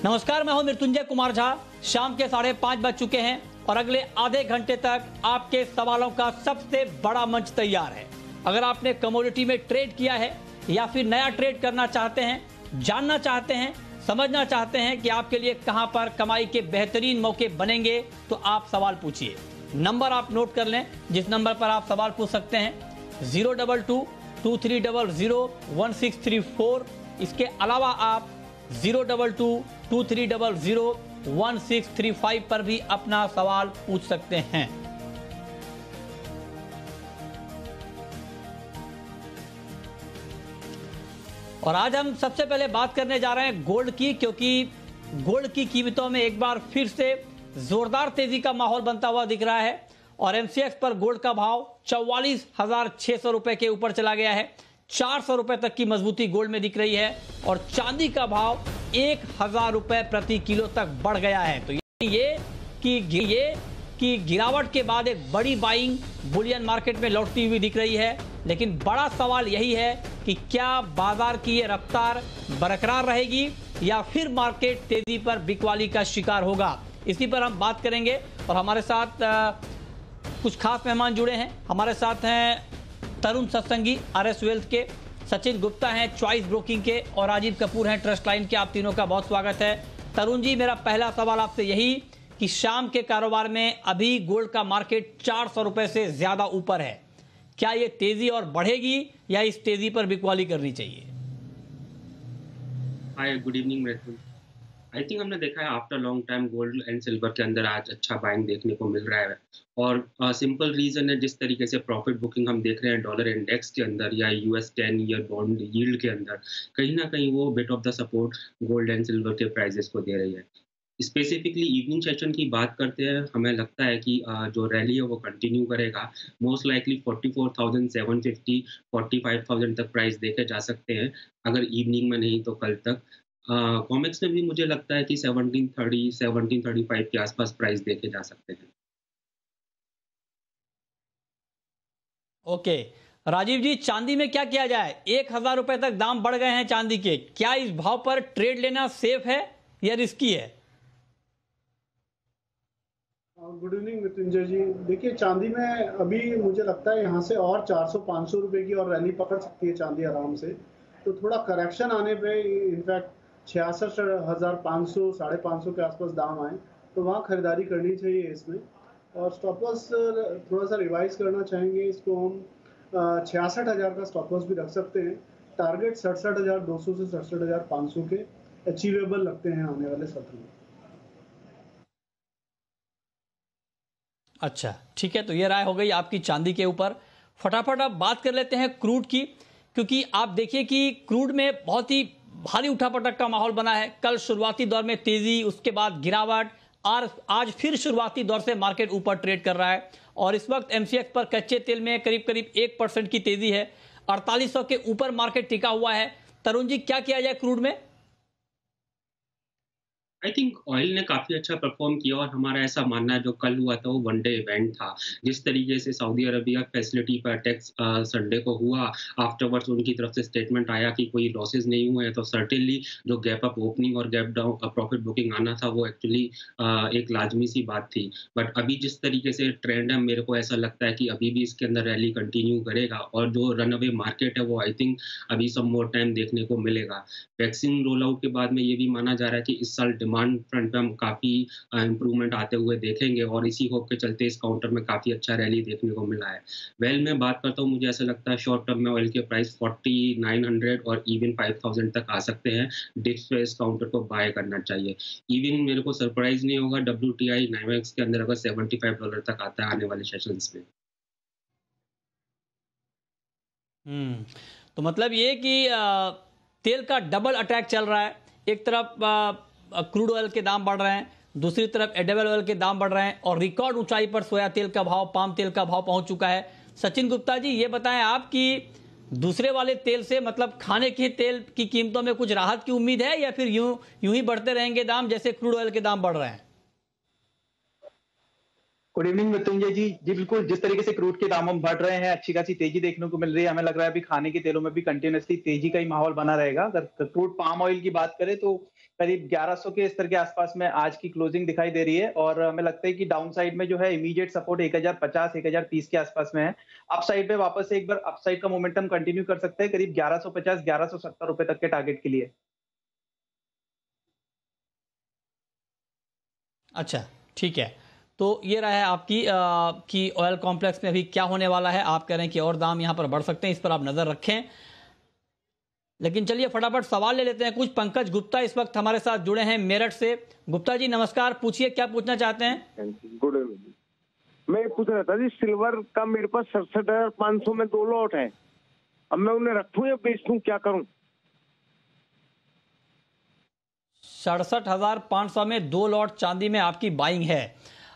नमस्कार, मैं हूं मृत्युंजय कुमार झा। शाम के 5:30 बज चुके हैं और अगले आधे घंटे तक आपके सवालों का सबसे बड़ा मंच तैयार है। अगर आपने कमोडिटी में ट्रेड किया है या फिर नया ट्रेड करना चाहते हैं, जानना चाहते हैं, समझना चाहते हैं कि आपके लिए कहां पर कमाई के बेहतरीन मौके बनेंगे, तो आप सवाल पूछिए। नंबर आप नोट कर लें जिस नंबर पर आप सवाल पूछ सकते हैं, 022-2300-1634। इसके अलावा आप 022-2300-1635 पर भी अपना सवाल पूछ सकते हैं। और आज हम सबसे पहले बात करने जा रहे हैं गोल्ड की, क्योंकि गोल्ड की कीमतों में एक बार फिर से जोरदार तेजी का माहौल बनता हुआ दिख रहा है और एमसीएक्स पर गोल्ड का भाव 44,600 रुपए के ऊपर चला गया है। 400 रुपए तक की मजबूती गोल्ड में दिख रही है और चांदी का भाव 1,000 रुपए प्रति किलो तक बढ़ गया है। तो ये कि गिरावट के बाद एक बड़ी बाइंग बुलियन मार्केट में लौटती हुई दिख रही है। लेकिन बड़ा सवाल यही है कि क्या बाजार की ये रफ्तार बरकरार रहेगी या फिर मार्केट तेजी पर बिकवाली का शिकार होगा। इसी पर हम बात करेंगे और हमारे साथ कुछ खास मेहमान जुड़े हैं। हमारे साथ हैं तरुण सत्संगी आरएस वेल्थ के, सचिन गुप्ता हैं चॉइस ब्रोकिंग के और राजीव कपूर हैं ट्रस्ट लाइन के। आप तीनों का बहुत स्वागत है। तरुण जी, मेरा पहला सवाल आपसे यही कि शाम के कारोबार में अभी गोल्ड का मार्केट 400 रुपए से ज्यादा ऊपर है, क्या ये तेजी और बढ़ेगी या इस तेजी पर बिकवाली करनी चाहिए? Hi, good evening Mrityunjay. I think हमने देखा है after long time gold and silver के अंदर आज अच्छा बाइंग देखने को मिल रहा है और सिंपल रीजन है, जिस तरीके से प्रॉफिट बुकिंग हम देख रहे हैं डॉलर इंडेक्स के अंदर या यूएस 10 ईयर बॉन्ड यील्ड के अंदर, कहीं ना कहीं वो bit of the support gold and silver के प्राइजेस को दे रही है। स्पेसिफिकली इवनिंग सेशन की बात करते हैं, हमें लगता है कि जो रैली है वो कंटिन्यू करेगा। मोस्ट लाइकली 44,750 45,000 तक प्राइस देखे जा सकते हैं, अगर इवनिंग में नहीं तो कल तक। कॉमिक्स में भी मुझे लगता है कि 1730 1735 के आसपास प्राइस देखे जा सकते हैं। ओके, राजीव जी, चांदी में क्या किया जाए? 1,000 रुपए तक दाम बढ़ गए हैं चांदी के। क्या इस भाव पर ट्रेड लेना सेफ है या रिस्की है? गुड इवनिंग मृत्युंजय जी। देखिए, चांदी में अभी मुझे लगता है यहाँ से और 400-500 रुपए की और रैली पकड़ सकती है चांदी आराम से। तो थोड़ा करेक्शन आने पे इनफैक्ट 66,500 550 के आसपास दाम आए तो वहाँ खरीदारी करनी चाहिए इसमें। और स्टॉप लॉस थोड़ा सा रिवाइज करना चाहेंगे, इसको हम 66,000 का स्टॉप लॉस भी रख सकते हैं। टारगेट 67,200 से 67,500 के अचीवेबल लगते हैं आने वाले सत्र में। अच्छा, ठीक है, तो ये राय हो गई आपकी चांदी के ऊपर। फटाफट अब बात कर लेते हैं क्रूड की, क्योंकि आप देखिए कि क्रूड में बहुत ही भारी उठापटक का माहौल बना है। कल शुरुआती दौर में तेजी, उसके बाद गिरावट, और आज फिर शुरुआती दौर से मार्केट ऊपर ट्रेड कर रहा है और इस वक्त एमसीएक्स पर कच्चे तेल में करीब करीब 1% की तेजी है। 4800 के ऊपर मार्केट टिका हुआ है। तरुण जी, क्या किया जाए क्रूड में? आई थिंक ऑयल ने काफ़ी अच्छा परफॉर्म किया और हमारा ऐसा मानना है जो कल हुआ था वो वन डे इवेंट था। जिस तरीके से सऊदी अरबिया फैसिलिटी पर अटैक्स संडे को हुआ, आफ्टरवर्ड्स उनकी तरफ से स्टेटमेंट आया कि कोई लॉसेस नहीं हुए हैं, तो सर्टेनली जो गैप अप ओपनिंग और गैप डाउन प्रॉफिट बुकिंग आना था वो एक्चुअली एक लाजमी सी बात थी। बट अभी जिस तरीके से ट्रेंड है, मेरे को ऐसा लगता है कि अभी भी इसके अंदर रैली कंटिन्यू करेगा और जो रन अवे मार्केट है वो आई थिंक अभी सम मोर टाइम देखने को मिलेगा। वैक्सीन रोल आउट के बाद में ये भी माना जा रहा है कि इस साल डिमांड फ्रंट पे हम काफ़ी इम्प्रूवमेंट आते हुए देखेंगे और इसी होप के चलते इस काउंटर में काफ़ी अच्छा रैली देखने को मिला है। वेल, मैं बात करता हूँ, मुझे ऐसा लगता है शॉर्ट टर्म में ऑयल के प्राइस 4900 और इवन 5000 तक आ सकते हैं। डिप्स पे इस काउंटर को बाय करना चाहिए। इवन मेरे को सरप्राइज नहीं होगा WTI NYMEX के अंदर अगर $75 तक आता है आने वाले सेशंस में। तो मतलब ये कि तेल का डबल अटैक चल रहा है। एक तरफ क्रूड ऑयल के दाम बढ़ रहे हैं, दूसरी तरफ एडिबल ऑयल के दाम बढ़ रहे हैं और रिकॉर्ड ऊंचाई पर सोया तेल का भाव, पाम तेल का भाव पहुंच चुका है। सचिन गुप्ता जी, ये बताएं आप कि दूसरे वाले तेल से, मतलब खाने के तेल की कीमतों में कुछ राहत की उम्मीद है या फिर यूं ही बढ़ते रहेंगे दाम जैसे क्रूड ऑयल के दाम बढ़ रहे हैं? गुड इवनिंग मृत्युंजय जी। बिल्कुल, जिस तरीके से क्रूड के दाम हम बढ़ रहे हैं, अच्छी खासी तेजी देखने को मिल रही है। हमें लग रहा है अभी खाने के तेलों में भी कंटिन्यूअसली तेजी का ही माहौल बना रहेगा। अगर क्रूड पाम ऑयल की बात करें तो करीब 1100 के स्तर के आसपास में आज की क्लोजिंग दिखाई दे रही है और हमें लगता है कि डाउन साइड में जो है इमीडिएट सपोर्ट 1050 1030 के आसपास में है। अप साइड पे वापस से एक बार अप साइड का मोमेंटम कंटिन्यू कर सकते हैं करीब 1150 1170 रुपए तक के टारगेट के लिए। अच्छा, ठीक है। तो ये रहा है आपकी कि ऑयल कॉम्प्लेक्स में अभी क्या होने वाला है। आप कह रहे हैं कि और दाम यहां पर बढ़ सकते हैं, इस पर आप नजर रखें। लेकिन चलिए फटाफट सवाल ले लेते हैं कुछ। पंकज गुप्ता इस वक्त हमारे साथ जुड़े हैं मेरठ से। गुप्ता जी नमस्कार, पूछिए क्या पूछना चाहते हैं। Good evening. मैं पूछ रहा था जी, सिल्वर का मेरे पास 67,500 में 2 लॉट है। अब मैं उन्हें रखूं या बेच दूं, क्या करूं? 67,500 में 2 लॉट चांदी में आपकी बाइंग है।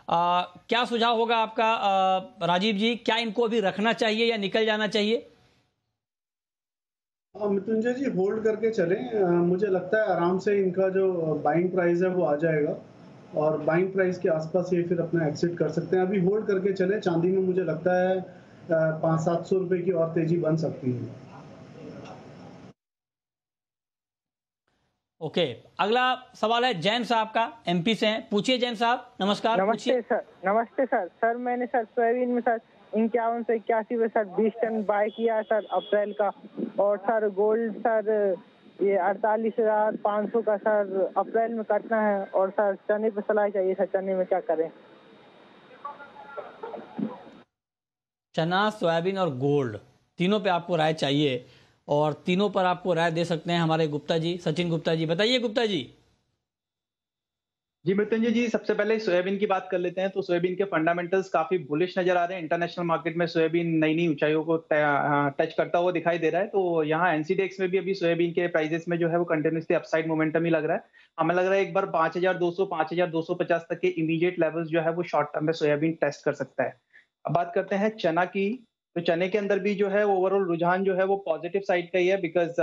क्या सुझाव होगा आपका राजीव जी? क्या इनको अभी रखना चाहिए या निकल जाना चाहिए? मृत्युंजय जी होल्ड करके चलें। मुझे लगता है आराम से इनका जो बाइंग प्राइस है वो आ जाएगा और बाइंग प्राइस के आसपास ये फिर अपना एक्सिट कर सकते हैं। अभी होल्ड करके चलें। चांदी में मुझे लगता है 500-700 रुपए की और तेजी बन सकती है। ओके, अगला सवाल है जैन साहब का, एमपी से हैं। पूछिए जैन साहब, नमस्कार। नमस्ते सर। नमस्ते सर। सर मैंने सर सोयाबीन में सर 51 से 81 में सर 20 टन बाय किया सर अप्रैल का। और सर गोल्ड सर ये 48,500 का सर अप्रैल में कटना है। और सर चने पे सलाह चाहिए सर, चने में क्या करें? चना, सोयाबीन और गोल्ड तीनों पे आपको राय चाहिए और तीनों पर आपको राय दे सकते हैं हमारे गुप्ता जी, सचिन गुप्ता जी। बताइए गुप्ता जी। जी मृत्युंजय जी, सबसे पहले सोयाबीन की बात कर लेते हैं। तो सोयाबीन के फंडामेंटल्स काफी बुलिश नजर आ रहे हैं। इंटरनेशनल मार्केट में सोयाबीन नई नई ऊंचाइयों को टच करता हुआ दिखाई दे रहा है। तो यहाँ एनसीडीएक्स में भी अभी सोयाबीन के प्राइसेस में जो है वो कंटिन्यूसली अपसाइड मोमेंटम ही लग रहा है। हमें लग रहा है एक बार 5,200 5,250 तक के इमीडिएट लेवल्स जो है वो शॉर्ट टर्म में सोयाबीन टेस्ट कर सकता है। अब बात करते हैं चना की। तो चने के अंदर भी जो है ओवरऑल रुझान जो है वो पॉजिटिव साइड का ही है, बिकॉज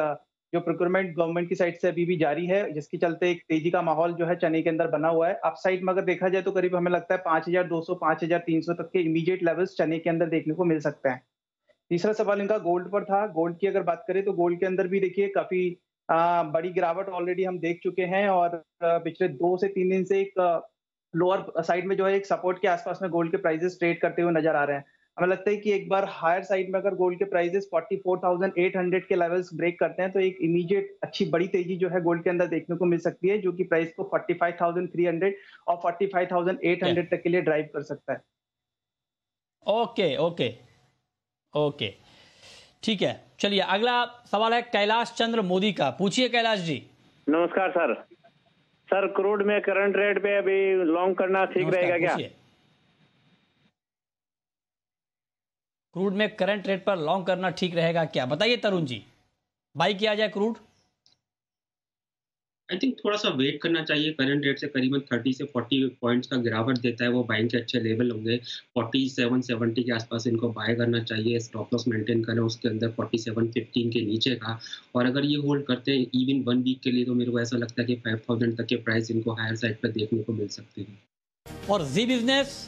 जो प्रोक्योरमेंट गवर्नमेंट की साइड से अभी भी जारी है, जिसके चलते एक तेजी का माहौल जो है चने के अंदर बना हुआ है। अप साइड में अगर देखा जाए तो करीब हमें लगता है 5,200 5,300 तक के इमीडिएट लेवल्स चने के अंदर देखने को मिल सकते हैं। तीसरा सवाल इनका गोल्ड पर था। गोल्ड की अगर बात करें तो गोल्ड के अंदर भी देखिए काफी बड़ी गिरावट ऑलरेडी हम देख चुके हैं और पिछले 2 से 3 दिन से एक लोअर साइड में जो है एक सपोर्ट के आसपास में गोल्ड के प्राइसेस ट्रेड करते हुए नजर आ रहे हैं। हमें लगता है कि एक बार हायर साइड में अगर गोल्ड के प्राइसेस 44,800 के लेवल्स ब्रेक करते हैं तो एक इमीडिएट अच्छी बड़ी तेजी जो है गोल्ड के अंदर देखने को मिल सकती है, जो कि प्राइस को 45,300 और 45,800 तक के लिए ड्राइव कर सकता है। ओके ओके ओके, ठीक है। चलिए अगला सवाल है कैलाश चंद्र मोदी का। पूछिए कैलाश जी। नमस्कार सर। सर क्रूड में करंट रेट पे अभी लॉन्ग करना ठीक रहेगा क्या? क्रूड में करंट रेट पर लॉन्ग करना ठीक रहेगा क्या? बताइए तरुण जी, बाई किया जाए क्रूड? आई थिंक थोड़ा सा वेट करना चाहिए। करंट रेट से करीबन 30 से 40 पॉइंट्स का गिरावट देता है, वो बाइंग के अच्छे लेवल होंगे। 47-70 के आसपास इनको बाय करना चाहिए। स्टॉप लॉस मेंटेन करें उसके अंदर 47.15 के नीचे का। और अगर ये होल्ड करते हैं इवन 1 वीक के लिए तो मेरे को ऐसा लगता है कि 5,000 तक के प्राइस इनको हायर साइड पर देखने को मिल सकते हैं। और जी बिजनेस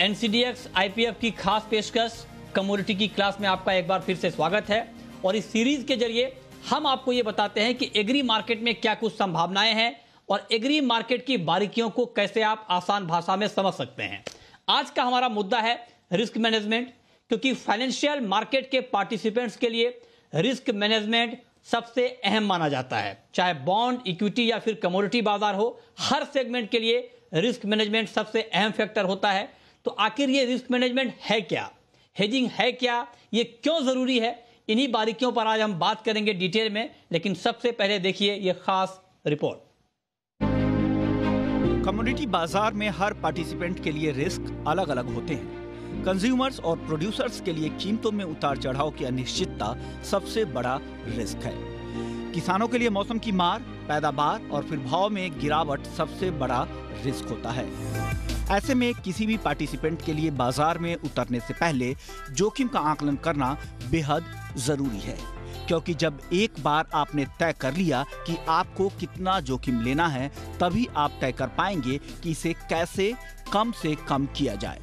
एनसीडीएक्स आईपीएफ की खास पेशकश कमोडिटी की क्लास में आपका एक बार फिर से स्वागत है। और इस सीरीज के जरिए हम आपको ये बताते हैं कि एग्री मार्केट में क्या कुछ संभावनाएं हैं और एग्री मार्केट की बारीकियों को कैसे आप आसान भाषा में समझ सकते हैं। आज का हमारा मुद्दा है रिस्क मैनेजमेंट, क्योंकि फाइनेंशियल मार्केट के पार्टिसिपेंट्स के लिए रिस्क मैनेजमेंट सबसे अहम माना जाता है। चाहे बॉन्ड, इक्विटी या फिर कमोडिटी बाजार हो, हर सेगमेंट के लिए रिस्क मैनेजमेंट सबसे अहम फैक्टर होता है। तो आखिर ये रिस्क मैनेजमेंट है क्या, हेजिंग है क्या, ये क्यों जरूरी है, इन्हीं बारीकियों पर आज हम बात करेंगे डिटेल में। लेकिन सबसे पहले देखिए ये खास रिपोर्ट। कमोडिटी बाजार में हर पार्टिसिपेंट के लिए रिस्क अलग अलग होते हैं। कंज्यूमर्स और प्रोड्यूसर्स के लिए कीमतों में उतार चढ़ाव की अनिश्चितता सबसे बड़ा रिस्क है। किसानों के लिए मौसम की मार, पैदावार और फिर भाव में गिरावट सबसे बड़ा रिस्क होता है। ऐसे में किसी भी पार्टिसिपेंट के लिए बाजार में उतरने से पहले जोखिम का आकलन करना बेहद जरूरी है, क्योंकि जब एक बार आपने तय कर लिया कि आपको कितना जोखिम लेना है, तभी आप तय कर पाएंगे कि इसे कैसे कम से कम किया जाए।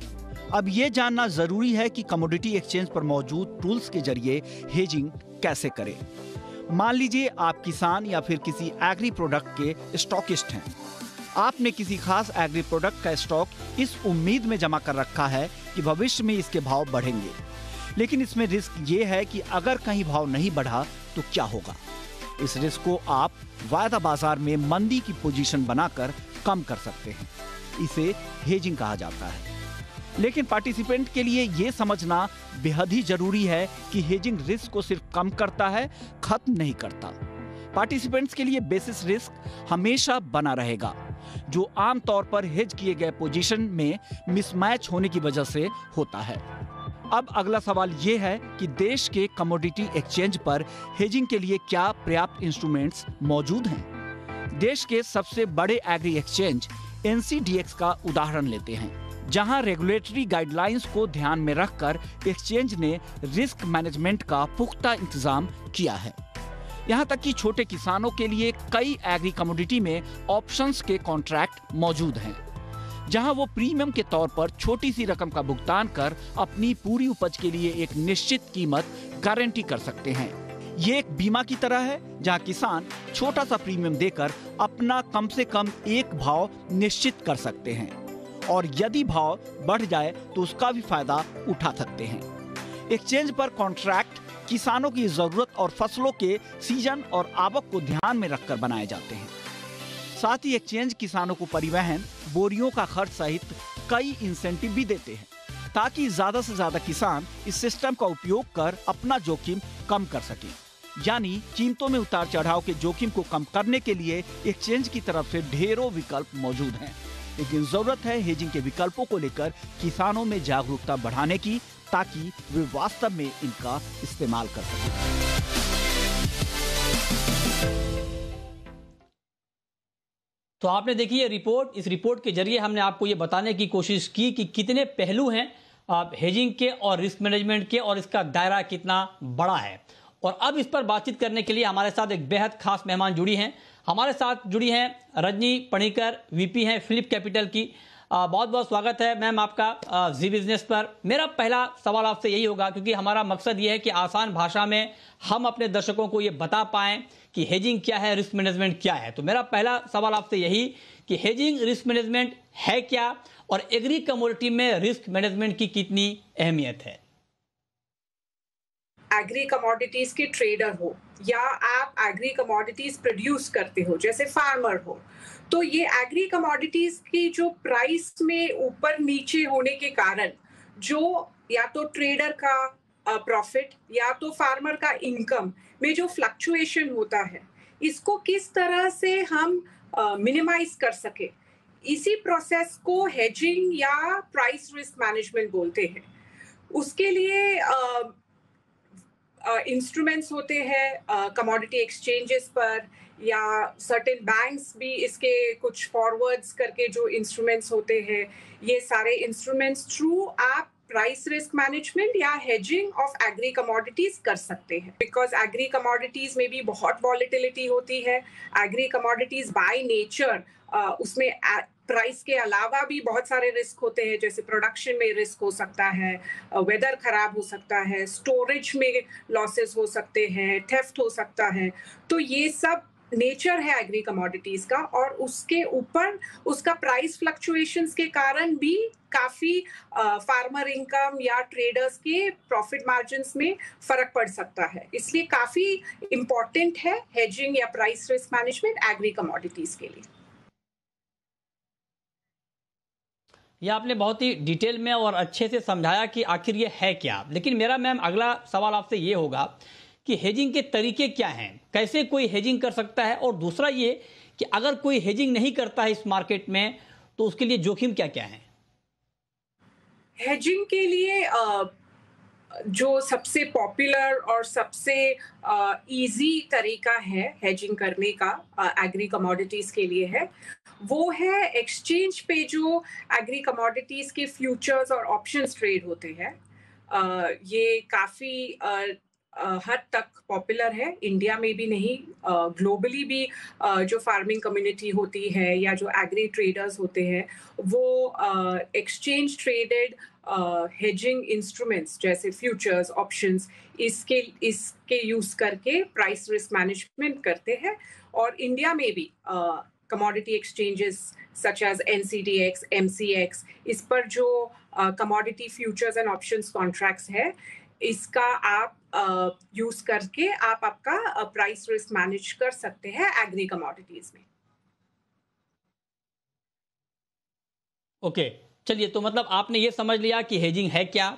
अब ये जानना जरूरी है कि कमोडिटी एक्सचेंज पर मौजूद टूल्स के जरिए हेजिंग कैसे करें। मान लीजिए आप किसान या फिर किसी एग्री प्रोडक्ट के स्टॉकिस्ट हैं। आपने किसी खास एग्री प्रोडक्ट का स्टॉक इस उम्मीद में जमा कर रखा है कि भविष्य में इसके भाव बढ़ेंगे, लेकिन इसमें रिस्क ये है कि अगर कहीं भाव नहीं बढ़ा तो क्या होगा। इस रिस्क को आप वायदा बाजार में मंदी की पोजीशन बनाकर कम कर सकते हैं। इसे हेजिंग कहा जाता है। लेकिन पार्टिसिपेंट के लिए यह समझना बेहद ही जरूरी है कि हेजिंग रिस्क को सिर्फ कम करता है, खत्म नहीं करता। पार्टिसिपेंट्स के लिए बेसिस रिस्क हमेशा बना रहेगा, जो आमतौर पर हेज किए गए पोजीशन में मिसमैच होने की वजह से होता है। अब अगला सवाल यह है कि देश के कमोडिटी एक्सचेंज पर हेजिंग के लिए क्या पर्याप्त इंस्ट्रूमेंट्स मौजूद हैं। देश के सबसे बड़े एग्री एक्सचेंज NCDEX का उदाहरण लेते हैं, जहां रेगुलेटरी गाइडलाइंस को ध्यान में रखकर एक्सचेंज ने रिस्क मैनेजमेंट का पुख्ता इंतजाम किया है। यहां तक कि छोटे किसानों के लिए कई एग्री कमोडिटी में ऑप्शंस के कॉन्ट्रैक्ट मौजूद हैं, जहां वो प्रीमियम के तौर पर छोटी सी रकम का भुगतान कर अपनी पूरी उपज के लिए एक निश्चित कीमत गारंटी कर सकते हैं। ये एक बीमा की तरह है, जहां किसान छोटा सा प्रीमियम देकर अपना कम से कम एक भाव निश्चित कर सकते हैं और यदि भाव बढ़ जाए तो उसका भी फायदा उठा सकते हैं। एक्सचेंज पर कॉन्ट्रैक्ट किसानों की जरूरत और फसलों के सीजन और आवक को ध्यान में रखकर बनाए जाते हैं। साथ ही एक्सचेंज किसानों को परिवहन, बोरियों का खर्च सहित कई इंसेंटिव भी देते हैं, ताकि ज्यादा से ज्यादा किसान इस सिस्टम का उपयोग कर अपना जोखिम कम कर सकें। यानी कीमतों में उतार चढ़ाव के जोखिम को कम करने के लिए एक्सचेंज की तरफ से ढेरों विकल्प मौजूद हैं, लेकिन जरूरत है हेजिंग के विकल्पों को लेकर किसानों में जागरूकता बढ़ाने की, ताकि वे वास्तव में इनका इस्तेमाल कर सकें। तो आपने देखी ये रिपोर्ट। इस रिपोर्ट के जरिए हमने आपको ये बताने की कोशिश की कि कितने पहलू हैं हेजिंग के और रिस्क मैनेजमेंट के, और इसका दायरा कितना बड़ा है। और अब इस पर बातचीत करने के लिए हमारे साथ एक बेहद खास मेहमान जुड़ी हैं। हमारे साथ जुड़ी हैं रजनी पणीकर, VP हैं फिलिप कैपिटल की। बहुत बहुत स्वागत है मैम आपका जी बिजनेस पर। मेरा पहला सवाल आपसे यही होगा, क्योंकि हमारा मकसद ये है कि आसान भाषा में हम अपने दर्शकों को ये बता पाएं कि हेजिंग क्या है, रिस्क मैनेजमेंट क्या है। तो मेरा पहला सवाल आपसे यही कि हेजिंग रिस्क मैनेजमेंट है क्या, और एग्री कमोडिटी में रिस्क मैनेजमेंट की कितनी अहमियत है। एग्री कमोडिटीज के ट्रेडर हो या आप एग्री कमोडिटीज प्रोड्यूस करते हो, जैसे फार्मर हो, तो ये एग्री कमोडिटीज की जो प्राइस में ऊपर नीचे होने के कारण जो या तो ट्रेडर का प्रॉफिट या तो फार्मर का इनकम में जो फ्लक्चुएशन होता है, इसको किस तरह से हम मिनिमाइज कर सके, इसी प्रोसेस को हेजिंग या प्राइस रिस्क मैनेजमेंट बोलते हैं। उसके लिए इंस्ट्रूमेंट्स होते हैं कमोडिटी एक्सचेंजेस पर, या सर्टेन बैंक्स भी इसके कुछ फॉरवर्ड्स करके जो इंस्ट्रूमेंट्स होते हैं, ये सारे इंस्ट्रूमेंट्स थ्रू आप प्राइस रिस्क मैनेजमेंट या हेजिंग ऑफ एग्री कमोडिटीज कर सकते हैं। बिकॉज एग्री कमोडिटीज में भी बहुत वॉलेटिलिटी होती है। एग्री कमोडिटीज बाय नेचर उसमें प्राइस के अलावा भी बहुत सारे रिस्क होते हैं, जैसे प्रोडक्शन में रिस्क हो सकता है, वेदर खराब हो सकता है, स्टोरेज में लॉसेस हो सकते हैं, थेफ्ट हो सकता है। तो ये सब नेचर है एग्री कमोडिटीज का, और उसके ऊपर उसका प्राइस फ्लक्चुएशंस के कारण भी काफी फार्मर इनकम या ट्रेडर्स के प्रॉफिट मार्जिन्स में फर्क पड़ सकता है। इसलिए काफी इंपॉर्टेंट है हेजिंग या price risk management agree commodities के लिए। ये आपने बहुत ही डिटेल में और अच्छे से समझाया कि आखिर ये है क्या। लेकिन मेरा मैम अगला सवाल आपसे ये होगा कि हेजिंग के तरीके क्या हैं, कैसे कोई हेजिंग कर सकता है, और दूसरा ये कि अगर कोई हेजिंग नहीं करता है इस मार्केट में तो उसके लिए जोखिम क्या क्या है। हेजिंग के लिए जो सबसे पॉपुलर और सबसे इजी तरीका है हेजिंग करने का एग्री कमोडिटीज के लिए है, वो है एक्सचेंज पे जो एग्री कमोडिटीज के फ्यूचर्स और ऑप्शंस ट्रेड होते हैं। ये काफी हद तक पॉपुलर है, इंडिया में भी नहीं, ग्लोबली भी जो फार्मिंग कम्युनिटी होती है या जो एग्री ट्रेडर्स होते हैं वो एक्सचेंज ट्रेडेड हेजिंग इंस्ट्रूमेंट्स जैसे फ्यूचर्स, ऑप्शंस इसके यूज करके प्राइस रिस्क मैनेजमेंट करते हैं। और इंडिया में भी commodity exchanges such as NCDX, MCX, इस पर जो commodity futures and options contracts है, इसका आप यूज करके आप आपका प्राइस रिस्क मैनेज कर सकते हैं एग्री कमोडिटीज में। ओके, चलिए, तो मतलब आपने ये समझ लिया कि हेजिंग है क्या,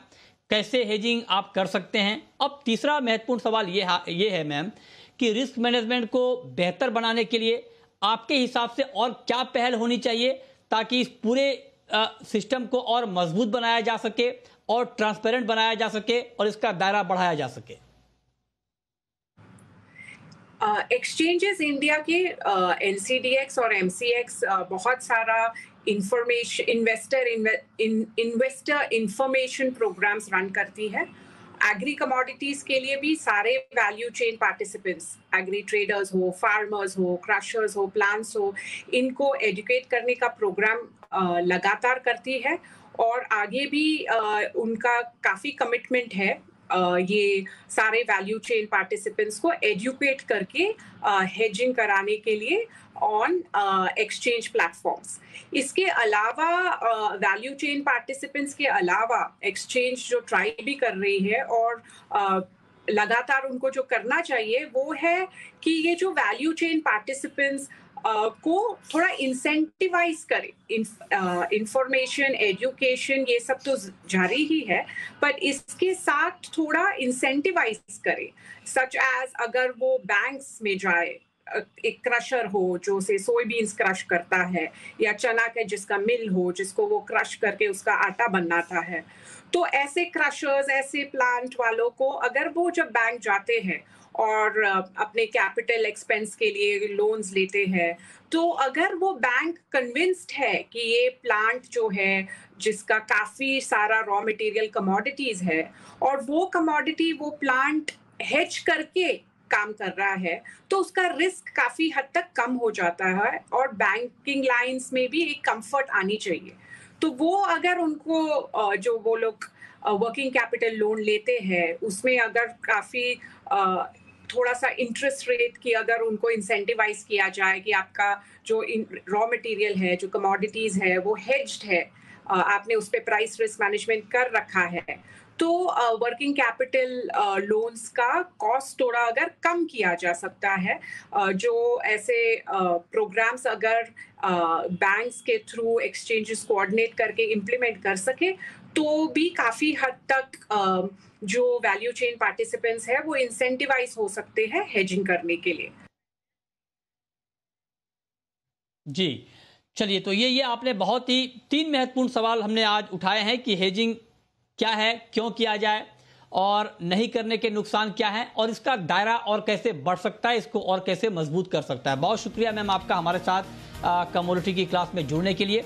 कैसे हेजिंग आप कर सकते हैं। अब तीसरा महत्वपूर्ण सवाल ये है मैम कि रिस्क मैनेजमेंट को बेहतर बनाने के लिए आपके हिसाब से और क्या पहल होनी चाहिए ताकि इस पूरे सिस्टम को और मजबूत बनाया जा सके और ट्रांसपेरेंट बनाया जा सके और इसका दायरा बढ़ाया जा सके। एक्सचेंजेस इंडिया के NCDX और MCX बहुत सारा इन्वेस्टर इंफॉर्मेशन प्रोग्राम्स रन करती है। एग्री कमोडिटीज के लिए भी सारे value chain participants, agri traders हो, फार्मर्स हो, क्रशर्स हो, प्लांट्स हो, इनको एजुकेट करने का प्रोग्राम लगातार करती है और आगे भी उनका काफी कमिटमेंट है ये सारे वैल्यू चेन पार्टिसिपेंट्स को एजुकेट करके हेजिंग कराने के लिए ऑन एक्सचेंज प्लेटफॉर्म्स। इसके अलावा वैल्यू चेन पार्टिसिपेंट्स के अलावा एक्सचेंज जो ट्राई भी कर रही है और लगातार उनको जो करना चाहिए वो है कि ये जो वैल्यू चेन पार्टिसिपेंट्स को थोड़ा इंसेंटिवाइज करे। इंफॉर्मेशन, एजुकेशन ये सब तो जारी ही है, पर इसके साथ थोड़ा इंसेंटिवाइज करे। सच एज अगर वो बैंक्स में जाए, एक क्रशर हो जो से सोयाबीन्स क्रश करता है या चना के जिसका मिल हो जिसको वो क्रश करके उसका आटा बनाता है, तो ऐसे क्रशर्स, ऐसे प्लांट वालों को अगर वो जब बैंक जाते हैं और अपने कैपिटल एक्सपेंस के लिए लोन्स लेते हैं, तो अगर वो बैंक कन्विंस्ड है कि ये प्लांट जो है जिसका काफी सारा रॉ मटेरियल कमोडिटीज है और वो कमोडिटी वो प्लांट हेज करके काम कर रहा है, तो उसका रिस्क काफी हद तक कम हो जाता है और बैंकिंग लाइंस में भी एक कंफर्ट आनी चाहिए। तो वो अगर उनको जो वो लोग वर्किंग कैपिटल लोन लेते हैं उसमें अगर काफी थोड़ा सा इंटरेस्ट रेट की अगर उनको इंसेंटिवाइज किया जाए कि आपका जो रॉ मटेरियल है, जो कमोडिटीज है वो हेज्ड है, आपने उस पर प्राइस रिस्क मैनेजमेंट कर रखा है, तो वर्किंग कैपिटल लोन्स का कॉस्ट थोड़ा अगर कम किया जा सकता है। जो ऐसे प्रोग्राम्स अगर बैंक्स के थ्रू एक्सचेंजेस कोऑर्डिनेट करके इम्प्लीमेंट कर सके तो भी काफी हद तक जो वैल्यू चेन पार्टिसिपेंट्स है वो इंसेंटिवाइज हो सकते हैं हेजिंग करने के लिए। जी, चलिए, तो ये आपने बहुत ही 3 महत्वपूर्ण सवाल हमने आज उठाए हैं कि हेजिंग क्या है, क्यों किया जाए और नहीं करने के नुकसान क्या हैं और इसका दायरा और कैसे बढ़ सकता है, इसको और कैसे मजबूत कर सकता है। बहुत शुक्रिया मैम आपका हमारे साथ कमोडिटी की क्लास में जुड़ने के लिए।